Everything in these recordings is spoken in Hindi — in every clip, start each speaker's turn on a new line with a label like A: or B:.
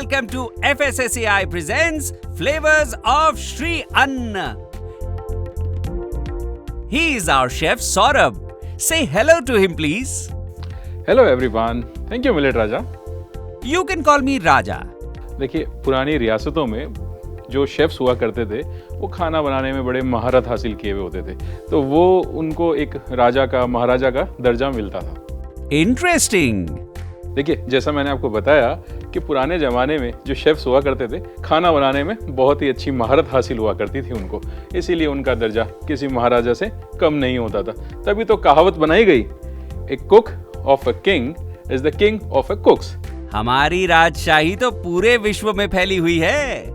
A: welcome to FSSAI presents Flavors of Shri Anna. He is our chef Saurabh. Say hello to him please.
B: Hello everyone. Thank you millet Raja.
A: You can call me Raja.
B: देखिए पुरानी रियासतों में जो शेफ्स हुआ करते थे वो खाना बनाने में बड़े महारत हासिल किए हुए होते थे, तो वो उनको एक राजा का महाराजा का दर्जा मिलता था.
A: Interesting.
B: देखिए जैसा मैंने आपको बताया कि पुराने ज़माने में जो शेफ्स हुआ करते थे खाना बनाने में बहुत ही अच्छी महारत हासिल हुआ करती थी उनको, इसीलिए उनका दर्जा किसी महाराजा से कम नहीं होता था. तभी तो कहावत बनाई गई, a cook of a king is the king of a cooks.
A: हमारी राजशाही तो पूरे विश्व में फैली हुई है.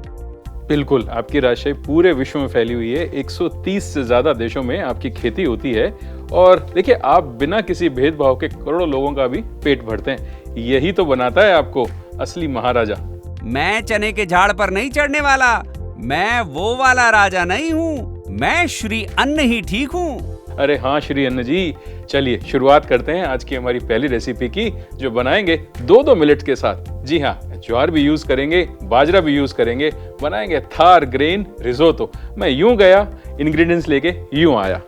B: बिल्कुल, आपकी राजशाही पूरे विश्व में फैली हुई है. 130 से ज्यादा देशों में आपकी खेती होती है और देखिए आप बिना किसी भेदभाव के करोड़ों लोगों का भी पेट भरते हैं. यही तो बनाता है आपको असली महाराजा.
A: मैं चने के झाड़ पर नहीं चढ़ने वाला. मैं वो वाला राजा नहीं हूँ. मैं श्री अन्न ही ठीक हूँ.
B: अरे हाँ श्री अन्न जी, चलिए शुरुआत करते हैं आज की हमारी पहली रेसिपी की, जो बनाएंगे दो मिलेट्स के साथ. जी हाँ, ज्वार भी यूज करेंगे, बाजरा भी यूज करेंगे. बनाएंगे थार ग्रेन रिजोतो. मैं यूं गया, इंग्रेडिएंट्स लेके यूं आया.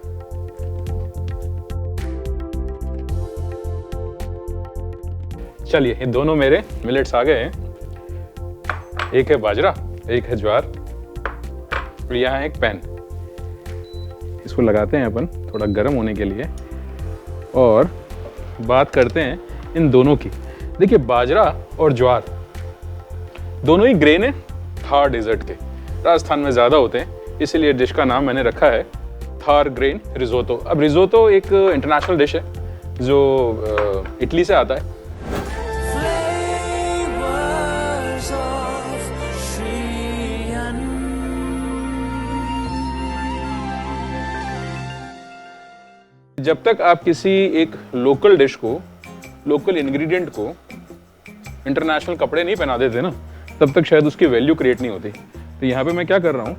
B: चलिए ये दोनों मेरे मिलेट्स आ गए हैं. एक है बाजरा, एक है ज्वार और यहाँ है एक पैन. इसको लगाते हैं अपन थोड़ा गर्म होने के लिए और बात करते हैं इन दोनों की. देखिए बाजरा और ज्वार दोनों ही ग्रेन है थार डेजर्ट के. राजस्थान में ज़्यादा होते हैं, इसीलिए डिश का नाम मैंने रखा है थार ग्रेन रिजोतो. अब रिजोतो एक इंटरनेशनल डिश है जो इटली से आता है. जब तक आप किसी एक लोकल डिश को, लोकल इंग्रेडिएंट को इंटरनेशनल कपड़े नहीं पहना देते ना, तब तक शायद उसकी वैल्यू क्रिएट नहीं होती. तो यहाँ पे मैं क्या कर रहा हूँ,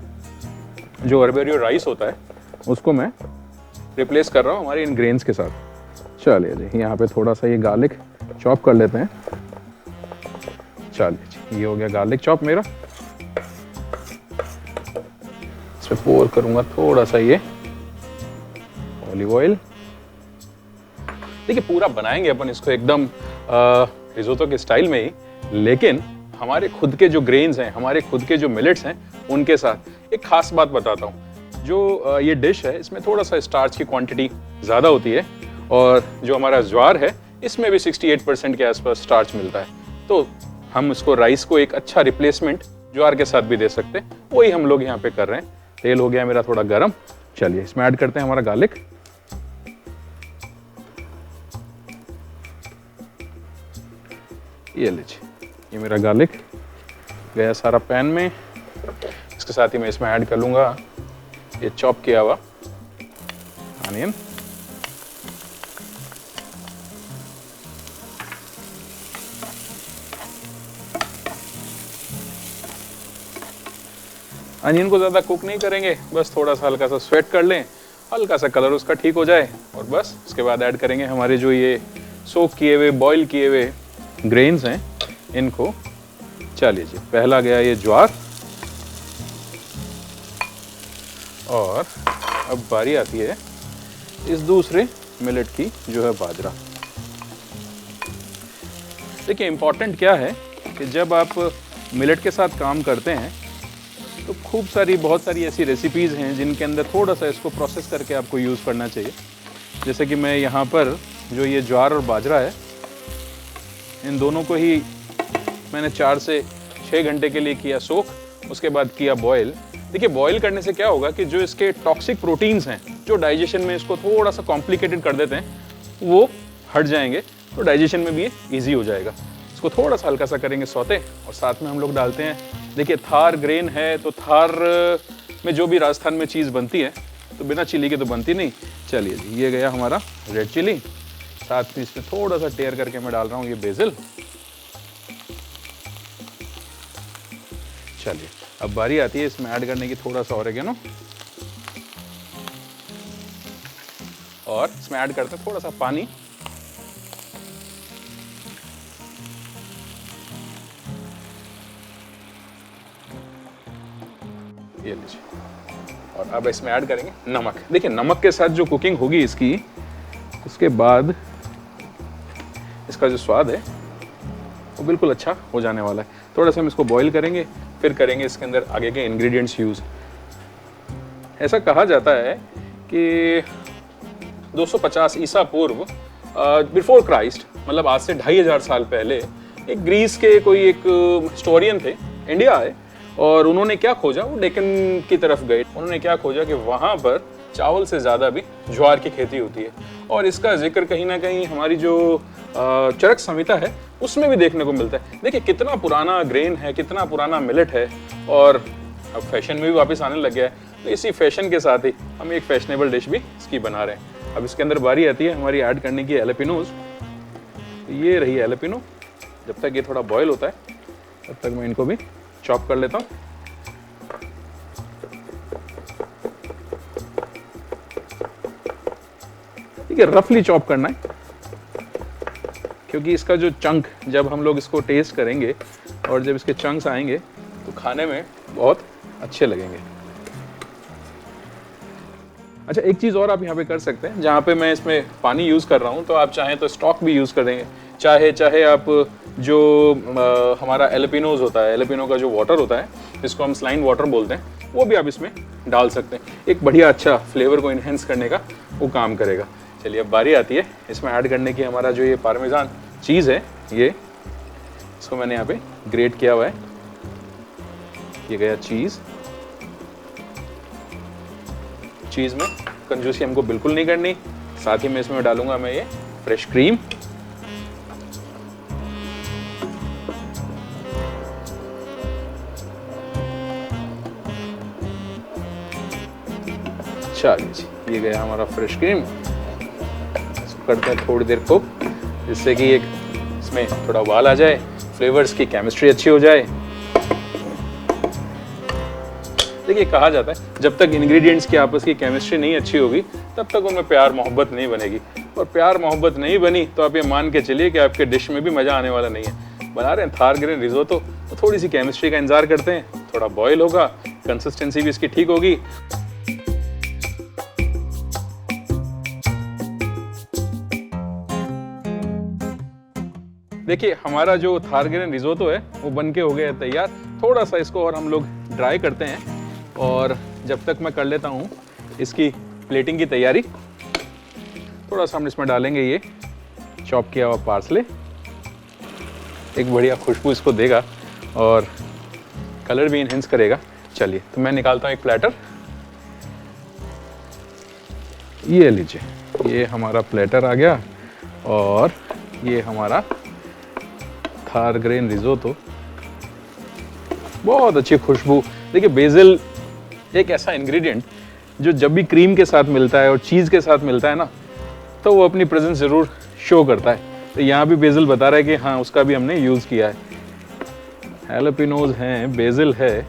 B: जो अरबेरियो राइस होता है उसको मैं रिप्लेस कर रहा हूँ हमारे इन ग्रेन्स के साथ. चलिए जी, यहाँ पे थोड़ा सा ये गार्लिक चॉप कर लेते हैं. चलिए जी, ये हो गया गार्लिक चॉप मेरा. इसमें पोर करूँगा थोड़ा सा ये ऑलिव ऑयल. देखिए पूरा बनाएंगे अपन इसको एकदम रिजोतो के स्टाइल में ही, लेकिन हमारे खुद के जो ग्रेन्स हैं, हमारे खुद के जो मिलेट्स हैं, उनके साथ एक खास बात बताता हूँ. जो ये डिश है इसमें थोड़ा सा स्टार्च की क्वांटिटी ज़्यादा होती है और जो हमारा ज्वार है इसमें भी 68% के आसपास स्टार्च मिलता है. तो हम इसको राइस को एक अच्छा रिप्लेसमेंट ज्वार के साथ भी दे सकते हैं. वही हम लोग यहाँ पे कर रहे हैं. तेल हो गया मेरा थोड़ा गर्म. चलिए इसमें ऐड करते हैं हमारा गार्लिक. ये लीजिए, ये मेरा गार्लिक गया सारा पैन में. इसके साथ ही मैं इसमें ऐड कर लूँगा ये चॉप किया हुआ अनियन. अनियन को ज़्यादा कुक नहीं करेंगे, बस थोड़ा सा हल्का सा स्वेट कर लें, हल्का सा कलर उसका ठीक हो जाए और बस उसके बाद ऐड करेंगे हमारे जो ये सोक किए हुए, बॉईल किए हुए ग्रेन्स हैं इनको. चलिए जी, पहला गया ये ज्वार और अब बारी आती है इस दूसरे मिलेट की जो है बाजरा. देखिए इंपॉर्टेंट क्या है कि जब आप मिलेट के साथ काम करते हैं तो बहुत सारी ऐसी रेसिपीज़ हैं जिनके अंदर थोड़ा सा इसको प्रोसेस करके आपको यूज़ करना चाहिए. जैसे कि मैं यहाँ पर जो ये ज्वार और बाजरा है, इन दोनों को ही मैंने 4 से 6 घंटे के लिए किया सोक, उसके बाद किया बॉयल. देखिए बॉयल करने से क्या होगा कि जो इसके टॉक्सिक प्रोटीन्स हैं जो डाइजेशन में इसको थोड़ा सा कॉम्प्लिकेटेड कर देते हैं, वो हट जाएंगे, तो डाइजेशन में भी ये ईजी हो जाएगा. इसको थोड़ा सा हल्का सा करेंगे सौते और साथ में हम लोग डालते हैं. देखिए थार ग्रेन है तो थार में जो भी राजस्थान में चीज़ बनती है तो बिना चिली के तो बनती नहीं. चलिए जी, ये गया हमारा रेड चिली. साथ में इसमें थोड़ा सा टेयर करके मैं डाल रहा हूँ ये बेसिल. चलिए अब बारी आती है इसमें ऐड करने की थोड़ा सा ऑरिगेनो और इसमें ऐड करते हैं थोड़ा सा पानी. ये लीजिए। और अब इसमें ऐड करेंगे नमक। देखिए नमक के साथ जो कुकिंग होगी इसकी, उसके बाद इसका जो स्वाद है वो बिल्कुल अच्छा हो जाने वाला है। थोड़ा सा हम इसको बॉईल करेंगे, फिर करेंगे इसके अंदर आगे के इंग्रेडिएंट्स यूज़। ऐसा कहा जाता है कि 250 ईसा पूर्व, बिफोर क्राइस्ट, मतलब आज से 2500 साल पहले, एक ग्रीस के कोई एक हिस्टोरियन थे, इंडिया आए और उन्होंने क्या खोजा, वो डेक्कन की तरफ गए। उन्होंने क्या खोजा कि वहाँ पर चावल से ज़्यादा भी ज्वार की खेती होती है। और इसका जिक्र कहीं ना कहीं हमारी जो चरक संहिता है उसमें भी देखने को मिलता है। देखिए कितना पुराना ग्रेन है, कितना पुराना मिलेट है, और अब फैशन में भी वापस आने लग गया है। तो इसी फैशन के साथ ही हम एक फैशनेबल डिश भी इसकी बना रहे हैं। अब इसके अंदर बारी आती है हमारी ऐड करने की एलेपिनोज। ये रही एलेपिनो। जब तक ये थोड़ा बॉयल होता है तब तक मैं इनको भी चॉप कर लेता हूँ। ठीक है, रफली चॉप करना है, क्योंकि इसका जो चंक, जब हम लोग इसको टेस्ट करेंगे और जब इसके चंक्स आएंगे तो खाने में बहुत अच्छे लगेंगे। अच्छा, एक चीज़ और आप यहाँ पे कर सकते हैं, जहाँ पे मैं इसमें पानी यूज़ कर रहा हूँ तो आप चाहें तो स्टॉक भी यूज़ कर देंगे। चाहे आप जो हमारा एलेपिनोज होता है, एलेपिनो का जो वाटर होता है, जिसको हम स्लाइन वाटर बोलते हैं, वो भी आप इसमें डाल सकते हैं। एक बढ़िया अच्छा फ्लेवर को इन्हेंस करने का वो काम करेगा। चलिए अब बारी आती है इसमें ऐड करने की। हमारा जो ये पार्मेजान चीज़ है, ये इसको मैंने यहाँ पे ग्रेट किया हुआ है। ये गया चीज़। चीज़ में कंजूसी हमको बिल्कुल नहीं करनी। साथ ही में इसमें डालूंगा मैं ये फ्रेश क्रीम। चलिए जी, ये गया हमारा फ्रेश क्रीम। इसको करते हैं थोड़ी देर कुक, जिससे कि एक इसमें थोड़ा उबाल आ जाए, फ्लेवर्स की केमिस्ट्री अच्छी हो जाए। देखिए कहा जाता है जब तक इंग्रेडिएंट्स की आपस की केमिस्ट्री नहीं अच्छी होगी तब तक उनमें प्यार मोहब्बत नहीं बनेगी। और प्यार मोहब्बत नहीं बनी तो आप ये मान के चलिए कि आपके डिश में भी मज़ा आने वाला नहीं है। बना रहे हैं थार ग्रेन रिजोतो, तो थोड़ी सी केमिस्ट्री का इंतजार करते हैं। थोड़ा बॉयल होगा, कंसिस्टेंसी भी इसकी ठीक होगी। देखिए हमारा जो थार ग्रेन रिजोतो है वो बनके हो गया है तैयार। थोड़ा सा इसको और हम लोग ड्राई करते हैं, और जब तक मैं कर लेता हूँ इसकी प्लेटिंग की तैयारी। थोड़ा सा हम इसमें डालेंगे ये चॉप किया हुआ पार्सले। एक बढ़िया खुशबू इसको देगा और कलर भी इनहेंस करेगा। चलिए तो मैं निकालता हूँ एक प्लेटर। ये लीजिए, ये हमारा प्लेटर आ गया और ये हमारा थार ग्रेन रिजोतो। बहुत अच्छी खुशबू। देखिए बेसिल एक ऐसा इंग्रेडिएंट जो जब भी क्रीम के साथ मिलता है और चीज़ के साथ मिलता है ना, तो वो अपनी प्रेजेंस ज़रूर शो करता है। तो यहाँ भी बेसिल बता रहा है कि हाँ, उसका भी हमने यूज़ किया है। हैलोपिनोज हैं, बेसिल है,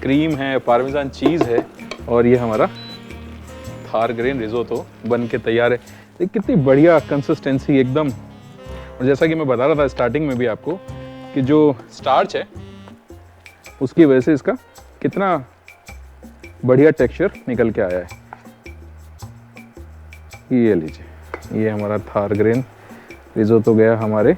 B: क्रीम है, पार्मेजान चीज़ है, और ये हमारा थार ग्रेन रिजोतो बन के तैयार है। ये कितनी बढ़िया कंसिस्टेंसी एकदम। और जैसा कि मैं बता रहा था स्टार्टिंग में भी आपको कि जो स्टार्च है उसकी वजह से इसका कितना बढ़िया टेक्सचर निकल के आया है। ये लीजिए, ये हमारा थार ग्रेन रिजोतो गया हमारे।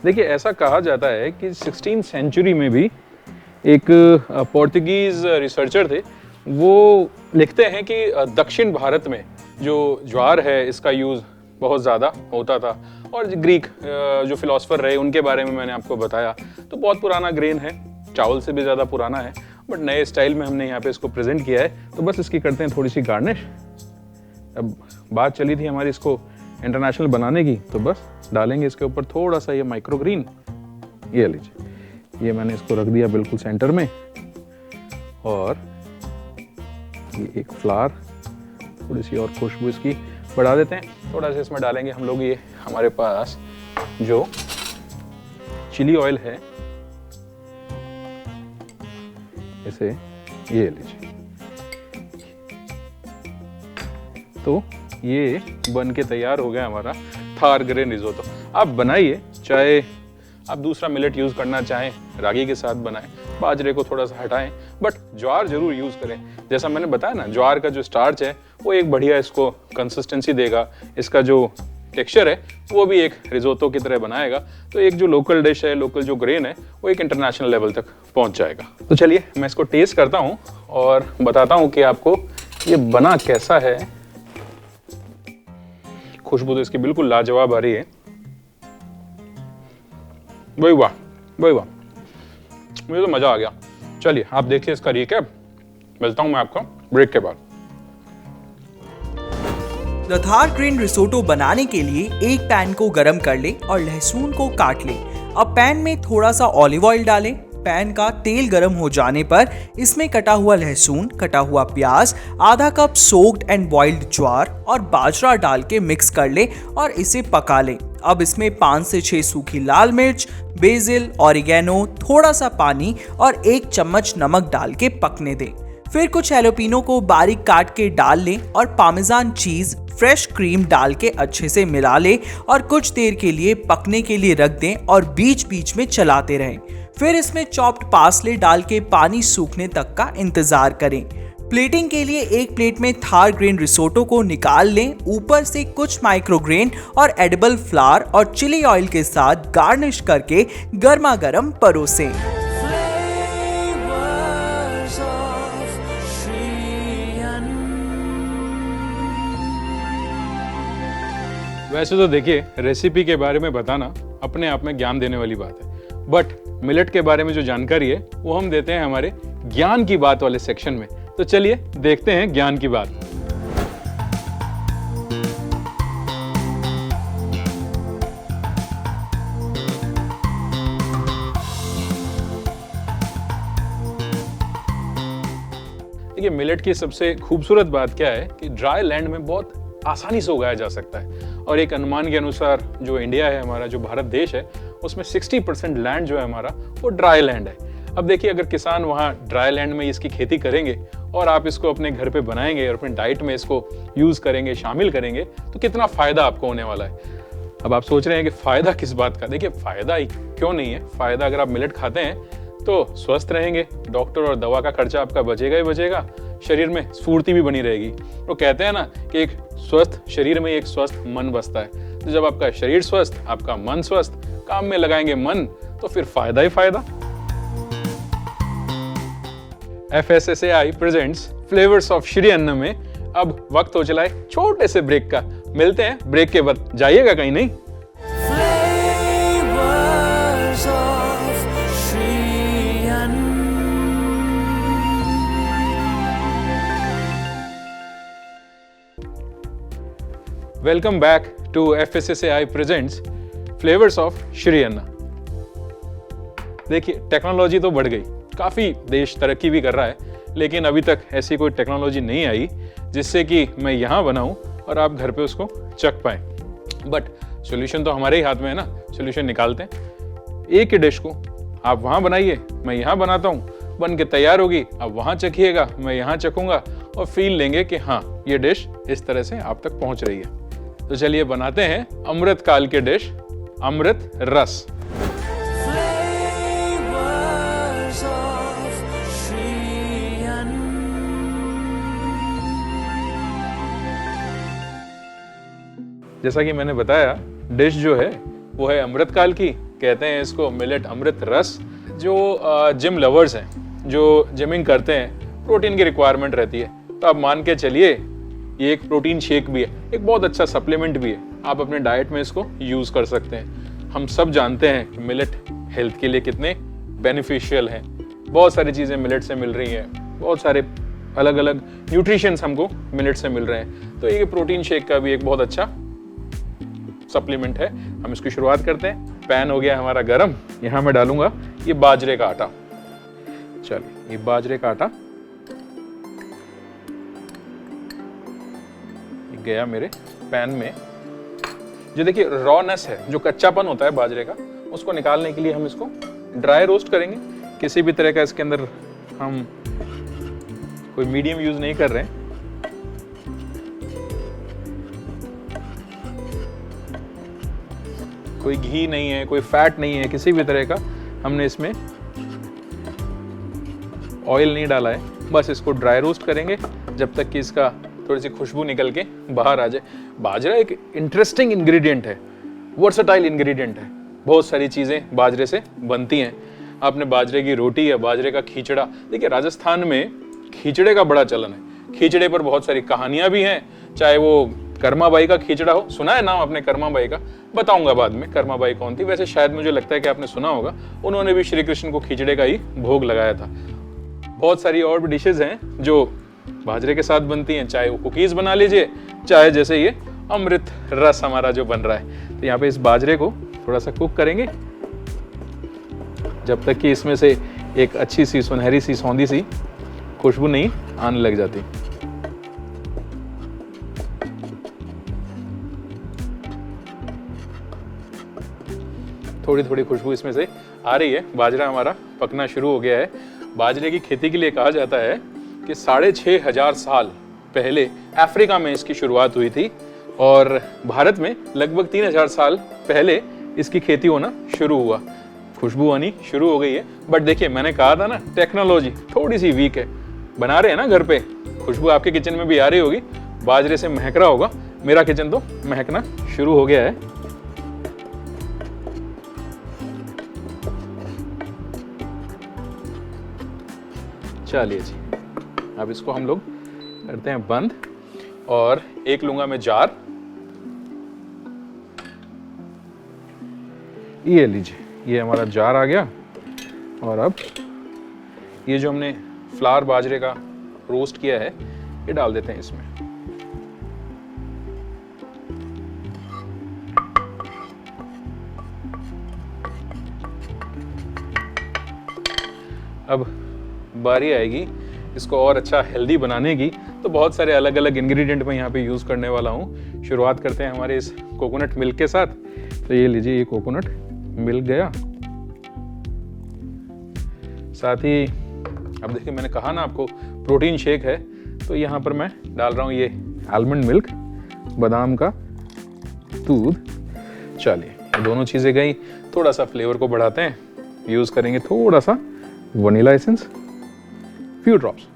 B: देखिए ऐसा कहा जाता है कि 16th सेंचुरी में भी एक पोर्तुगीज रिसर्चर थे, वो लिखते हैं कि दक्षिण भारत में जो ज्वार है इसका यूज़ बहुत ज़्यादा होता था। और ग्रीक जो फिलोसफर रहे उनके बारे में मैंने आपको बताया। तो बहुत पुराना ग्रेन है, चावल से भी ज़्यादा पुराना है, बट नए स्टाइल में हमने यहाँ पे इसको प्रेजेंट किया है। तो बस इसकी करते हैं थोड़ी सी गार्निश। अब बात चली थी हमारी इसको इंटरनेशनल बनाने की, तो बस डालेंगे इसके ऊपर थोड़ा सा ये माइक्रोग्रीन। ये लीजिए, ये मैंने इसको रख दिया बिल्कुल सेंटर में। और ये एक फ्लावर, थोड़ी सी और खुशबू इसकी बढ़ा देते हैं। थोड़ा सा इसमें डालेंगे हम लोग ये हमारे पास जो चिली ऑयल है, इसे ये लीजिए। तो ये बन के तैयार हो गया हमारा थार ग्रेन रिजोतो। आप बनाइए, चाहे आप दूसरा मिलेट यूज़ करना चाहें, रागी के साथ बनाएं, बाजरे को थोड़ा सा हटाएं, बट ज्वार जरूर यूज़ करें। जैसा मैंने बताया ना, ज्वार का जो स्टार्च है वो एक बढ़िया इसको कंसिस्टेंसी देगा, इसका जो टेक्सचर है वो भी एक रिजोतो की तरह बनाएगा। तो एक जो लोकल डिश है, लोकल जो ग्रेन है, वो एक इंटरनेशनल लेवल तक पहुंच जाएगा। तो चलिए मैं इसको टेस्ट करता हूं और बताता हूं कि आपको ये बना कैसा है। खुशबू तो इसकी बिल्कुल लाजवाब आ रही है। वही वाह, वही वाह, मुझे तो मजा आ गया। चलिए आप देखिए इसका रिकैप। मिलता हूं मैं आपको ब्रेक के बाद।
C: थार ग्रेन रिसोटो बनाने के लिए एक पैन को गरम कर लें और लहसुन को काट लें। अब पैन में थोड़ा सा ऑलिव ऑयल डालें। पैन का तेल गरम हो जाने पर इसमें कटा हुआ लहसुन, कटा हुआ प्याज, आधा कप सोक्ड एंड बॉइल्ड ज्वार और बाजरा डाल के मिक्स कर लें और इसे पका लें। अब इसमें 5 से 6 सूखी लाल मिर्च, बेसिल, ऑरिगेनो, थोड़ा सा पानी और 1 चम्मच नमक डाल के पकने दें। फिर कुछ हैलोपिनो को बारीक काट के डाल लें और पार्मेजान चीज, फ्रेश क्रीम डाल के अच्छे से मिला लें और कुछ देर के लिए पकने के लिए रख दें और बीच बीच में चलाते रहें। फिर इसमें चॉप्ड पार्सले डाल के पानी सूखने तक का इंतजार करें। प्लेटिंग के लिए एक प्लेट में थार ग्रेन रिसोटो को निकाल लें। ऊपर से कुछ माइक्रोग्रेन और एडिबल फ्लावर और चिली ऑयल के साथ गार्निश करके गर्मा गर्म परोसें।
B: वैसे तो देखिए, रेसिपी के बारे में बताना अपने आप में ज्ञान देने वाली बात है, बट मिलेट के बारे में जो जानकारी है वो हम देते हैं हमारे ज्ञान की बात वाले सेक्शन में। तो चलिए देखते हैं ज्ञान की बात। देखिए, मिलेट की सबसे खूबसूरत बात क्या है कि ड्राई लैंड में बहुत आसानी से उगाया जा सकता है। और एक अनुमान के अनुसार जो इंडिया है हमारा, जो भारत देश है, उसमें 60% लैंड जो है हमारा वो ड्राई लैंड है। अब देखिए, अगर किसान वहाँ ड्राई लैंड में इसकी खेती करेंगे और आप इसको अपने घर पे बनाएंगे और अपने डाइट में इसको यूज़ करेंगे, शामिल करेंगे, तो कितना फ़ायदा आपको होने वाला है। अब आप सोच रहे हैं कि फ़ायदा किस बात का। देखिए, फ़ायदा ही क्यों नहीं है, फ़ायदा अगर आप मिलेट खाते हैं तो स्वस्थ रहेंगे, डॉक्टर और दवा का खर्चा आपका बचेगा ही बचेगा, शरीर में स्फूर्ति भी बनी रहेगी। वो कहते हैं ना कि एक स्वस्थ शरीर में एक स्वस्थ मन बसता है। तो जब आपका शरीर स्वस्थ, आपका मन स्वस्थ, काम में लगाएंगे मन, तो फिर फायदा ही फायदा। FSSAI presents flavours of Shri अन्न में अब वक्त हो चला है छोटे से ब्रेक का। मिलते हैं ब्रेक के बाद, जाइएगा कहीं नहीं। Welcome back to FSSAI presents flavours of Shri Anna. देखिए, टेक्नोलॉजी तो बढ़ गई, काफ़ी देश तरक्की भी कर रहा है, लेकिन अभी तक ऐसी कोई टेक्नोलॉजी नहीं आई जिससे कि मैं यहाँ बनाऊँ और आप घर पे उसको चख पाएँ। बट सॉल्यूशन तो हमारे ही हाथ में है ना, सॉल्यूशन निकालते हैं। एक ही डिश को आप वहाँ बनाइए, मैं यहाँ बनाता हूँ, बन के तैयार होगी, आप वहाँ चखिएगा, मैं यहाँ चखूँगा और फील लेंगे कि हाँ, ये डिश इस तरह से आप तक पहुँच रही है। तो चलिए बनाते हैं अमृत काल के डिश, अमृत रस। जैसा कि मैंने बताया, डिश जो है वो है अमृत काल की, कहते हैं इसको मिलेट अमृत रस। जो जिम लवर्स हैं, जो जिमिंग करते हैं, प्रोटीन की रिक्वायरमेंट रहती है, तो आप मान के चलिए ये एक प्रोटीन शेक भी है, एक बहुत अच्छा सप्लीमेंट भी है। आप अपने डाइट में इसको यूज़ कर सकते हैं। हम सब जानते हैं कि मिलेट हेल्थ के लिए कितने बेनिफिशियल हैं। बहुत सारी चीज़ें मिलेट से मिल रही हैं, बहुत सारे अलग अलग न्यूट्रिशंस हमको मिलेट से मिल रहे हैं। तो ये प्रोटीन शेक का भी एक बहुत अच्छा सप्लीमेंट है। हम इसकी शुरुआत करते हैं। पैन हो गया हमारा गरम, यहाँ मैं डालूंगा ये बाजरे का आटा। चलिए, ये बाजरे का आटा गया मेरे पैन में। जो देखिए रॉनेस है, जो कच्चापन होता है बाजरे का, उसको निकालने के लिए हम इसको ड्राई रोस्ट करेंगे। किसी भी तरह का इसके अंदर हम कोई मीडियम यूज नहीं कर रहे हैं। कोई घी नहीं है, कोई फैट नहीं है किसी भी तरह का, हमने इसमें ऑयल नहीं डाला है। बस इसको ड्राई रोस्ट करेंगे जब तक कि इसका थोड़ी सी खुशबू निकल के बाहर आ जाए। बाजरा एक इंटरेस्टिंग इंग्रेडिएंट है, वर्सेटाइल इंग्रेडिएंट है। बहुत सारी चीज़ें बाजरे से बनती हैं। आपने बाजरे की रोटी या बाजरे का खींचड़ा, देखिए राजस्थान में खींचड़े का बड़ा चलन है। खींचड़े पर बहुत सारी कहानियां भी हैं, चाहे वो कर्माबाई का खींचड़ा हो। सुना है नाम आपने कर्माबाई का? बताऊंगा बाद में कर्माबाई कौन थी। वैसे शायद मुझे लगता है कि आपने सुना होगा, उन्होंने भी श्री कृष्ण को खींचड़े का ही भोग लगाया था। बहुत सारी और भी डिशेज हैं जो बाजरे के साथ बनती हैं, चाहे वो कुकीज़ बना लीजिए, चाहे जैसे ये अमृत रस हमारा जो बन रहा है। तो यहाँ पे इस बाजरे को थोड़ा सा कुक करेंगे जब तक कि इसमें से एक अच्छी सी सुनहरी सी सौंधी सी खुशबू नहीं आने लग जाती। थोड़ी थोड़ी खुशबू इसमें से आ रही है। बाजरा हमारा पकना शुरू हो गया है। बाजरे की खेती के लिए कहा जाता है कि 6500 साल पहले अफ्रीका में इसकी शुरुआत हुई थी और भारत में लगभग 3000 साल पहले इसकी खेती होना शुरू हुआ। खुशबू आनी शुरू हो गई है। बट देखिए, मैंने कहा था ना, टेक्नोलॉजी थोड़ी सी वीक है। बना रहे हैं ना घर पे, खुशबू आपके किचन में भी आ रही होगी, बाजरे से महक रहा होगा। मेरा किचन तो महकना शुरू हो गया है। चलिए जी, अब इसको हम लोग करते हैं बंद और एक लूंगा मैं जार। ये लीजिए, ये हमारा जार आ गया। और अब ये जो हमने फ्लावर बाजरे का रोस्ट किया है, ये डाल देते हैं इसमें। अब बारी आएगी इसको और अच्छा हेल्दी बनाने की, तो बहुत सारे अलग अलग इंग्रेडिएंट मैं यहाँ पे यूज़ करने वाला हूँ। शुरुआत करते हैं हमारे इस कोकोनट मिल्क के साथ। तो ये लीजिए, ये कोकोनट मिल्क गया। साथ ही अब देखिए, मैंने कहा ना आपको प्रोटीन शेक है, तो यहाँ पर मैं डाल रहा हूँ ये आलमंड मिल्क, बादाम का दूध। चलिए, दोनों चीज़ें गई। थोड़ा सा फ्लेवर को बढ़ाते हैं, यूज़ करेंगे थोड़ा सा वनीला एसेंस, फ्यू ड्रॉप्स।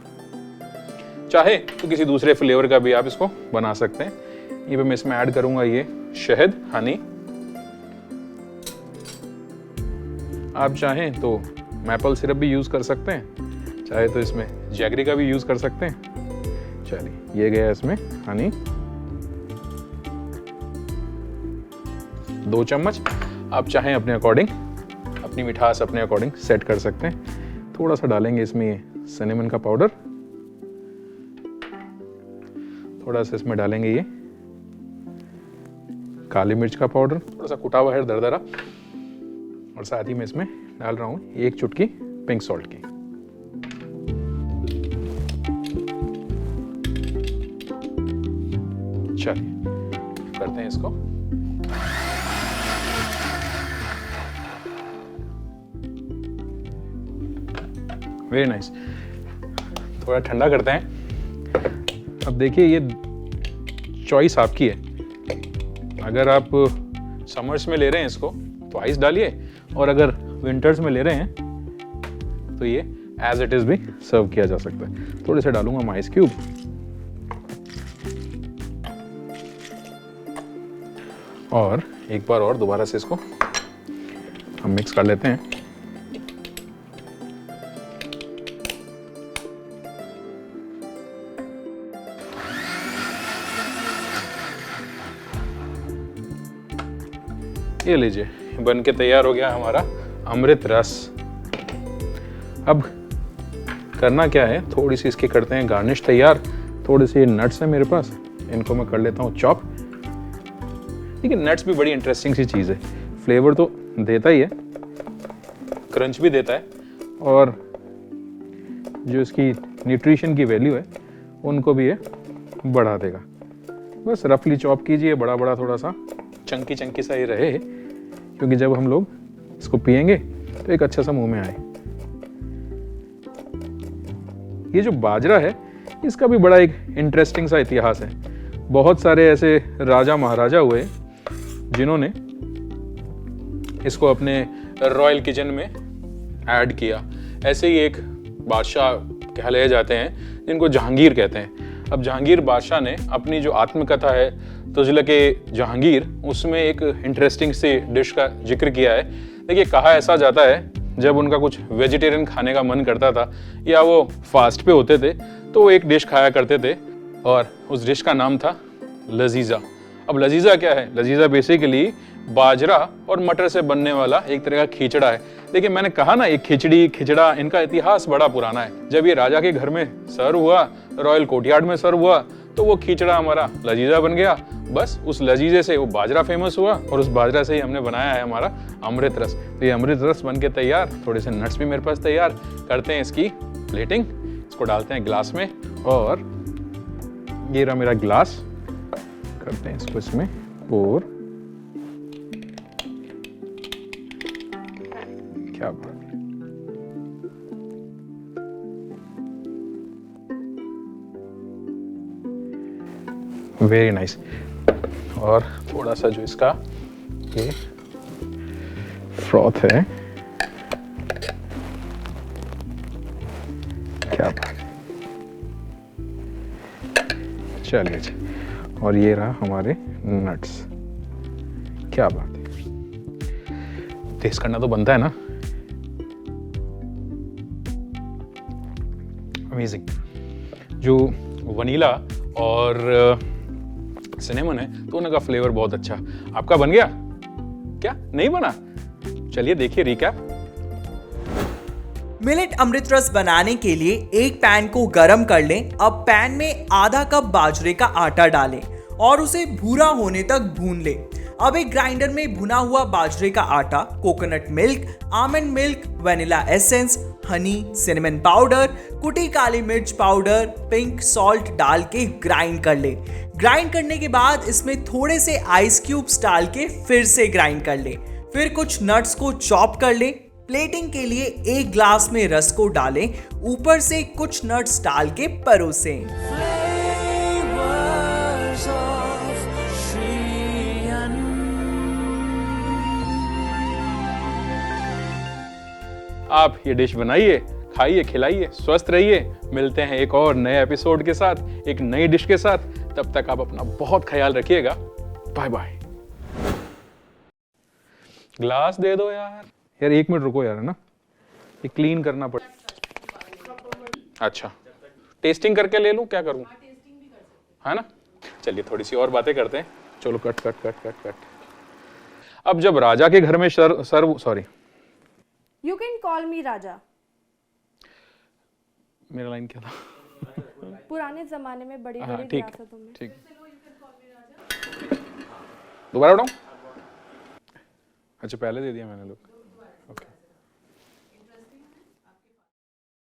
B: चाहे तो किसी दूसरे फ्लेवर का भी आप इसको बना सकते हैं। ये पे मैं इसमें ऐड करूंगा ये शहद, हनी। आप चाहें तो मैपल सिरप भी यूज कर सकते हैं, चाहे तो इसमें जैगरी का भी यूज कर सकते हैं। चलिए, ये गया इसमें हनी 2 चम्मच। आप चाहें अपने अकॉर्डिंग, अपनी मिठास अपने अकॉर्डिंग सेट कर सकते हैं। थोड़ा सा डालेंगे इसमें ये सिनेमन का पाउडर, थोड़ा सा इसमें डालेंगे ये काली मिर्च का पाउडर, थोड़ा सा कुटा हुआ है दरदरा, और साथ ही में इसमें डाल रहा हूं 1 चुटकी पिंक सॉल्ट की। चलिए, करते हैं इसको। Very nice. थोड़ा ठंडा करते हैं। अब देखिए, ये चॉइस आपकी है। अगर आप समर्स में ले रहे हैं इसको तो आइस डालिए, और अगर विंटर्स में ले रहे हैं तो ये एज इट इज भी सर्व किया जा सकता है। थोड़े से डालूंगा मैं आइस क्यूब। और एक बार और दोबारा से इसको हम मिक्स कर लेते हैं। ये लीजिए, बन के तैयार हो गया हमारा अमृत रस। अब करना क्या है, थोड़ी सी इसकी करते हैं गार्निश तैयार। थोड़े से नट्स हैं मेरे पास, इनको मैं कर लेता हूँ चॉप। लेकिन नट्स भी बड़ी इंटरेस्टिंग सी चीज़ है। फ्लेवर तो देता ही है, क्रंच भी देता है, और जो इसकी न्यूट्रिशन की वैल्यू है उनको भी ये बढ़ा देगा। बस रफली चॉप कीजिए, बड़ा बड़ा थोड़ा सा चंकी चंकी सा ही रहे, क्योंकि जब हम लोग इसको पिएंगे तो एक अच्छा सा मुंह में आए। ये जो बाजरा है, इसका भी बड़ा एक इंटरेस्टिंग सा इतिहास है। बहुत सारे ऐसे राजा महाराजा हुए जिन्होंने इसको अपने रॉयल किचन में ऐड किया। ऐसे ही एक बादशाह कहलाए जाते हैं जिनको जहांगीर कहते हैं। अब जहांगीर बादशाह ने अपनी जो आत्मकथा है तुजलके जहांगीर, उसमें एक इंटरेस्टिंग सी डिश का जिक्र किया है। देखिए, कहा ऐसा जाता है जब उनका कुछ वेजिटेरियन खाने का मन करता था या वो फास्ट पे होते थे तो वो एक डिश खाया करते थे और उस डिश का नाम था लजीजा। अब लजीजा क्या है? लजीजा बेसिकली बाजरा और मटर से बनने वाला एक तरह का खिचड़ा है। देखिए, मैंने कहा ना, एक खिचड़ी खिचड़ा, इनका इतिहास बड़ा पुराना है। जब ये राजा के घर में सर्व हुआ, रॉयल कोर्टयार्ड में सर्व हुआ, तो वो खिचड़ा हमारा लजीजा बन गया। बस उस लजीजे से वो बाजरा फेमस हुआ और उस बाजरा से ही हमने बनाया है हमारा अमृत रस। तो ये अमृत रस बन के तैयार, थोड़े से नट्स भी मेरे पास तैयार। करते हैं इसकी प्लेटिंग, इसको डालते हैं गिलास में और ये रहा मेरा गिलास। करते हैं इसको इसमें और क्या बात है। Very nice. और थोड़ा सा जो इसका ये फ्रॉथ है, क्या बात है। चलिए जी, और ये रहा हमारे नट्स। क्या बात है, टेस्ट करना तो बनता है ना। अमेजिंग। जो वनीला और सिनेमन है तो उनका फ्लेवर बहुत अच्छा। आपका बन गया क्या? नहीं बना? चलिए देखिए रिकैप।
C: मिलेट अमृत रस बनाने के लिए एक पैन को गरम कर लें। अब पैन में आधा कप बाजरे का आटा डालें और उसे भूरा होने तक भून लें। अब एक ग्राइंडर में भुना हुआ बाजरे का आटा, coconut milk, almond milk, vanilla essence, Honey, cinnamon powder, कुटी काली मिर्च पाउडर, पिंक सॉल्ट डाल के ग्राइंड कर ले। ग्राइंड करने के बाद इसमें थोड़े से आइस क्यूब्स डाल के फिर से ग्राइंड कर ले। फिर कुछ नट्स को चॉप कर ले। प्लेटिंग के लिए एक ग्लास में रस को डालें, ऊपर से कुछ नट्स डाल के परोसें।
B: आप ये डिश बनाइए, खाइए, खिलाइए, स्वस्थ रहिए। मिलते हैं एक और नए एपिसोड के साथ, एक नई डिश के साथ। तब तक आप अपना बहुत ख्याल रखिएगा। Bye bye. ग्लास दे दो यार। यार 1 मिनट रुको यार, है ना, ये क्लीन करना पड़ेगा। अच्छा, टेस्टिंग करके ले लूं, क्या करूं? है ना, चलिए थोड़ी सी और बातें करते हैं। चलो cut cut cut cut cut. अब जब राजा के घर में sorry,
D: You can call me राजा।
B: मेरा लाइन क्या था?
D: पुराने जमाने में बड़ी बड़ी
B: ठीक
D: रियासतों में।
B: ठीक, दोबारा उठाऊं? अच्छा, पहले दे दिया मैंने लोग।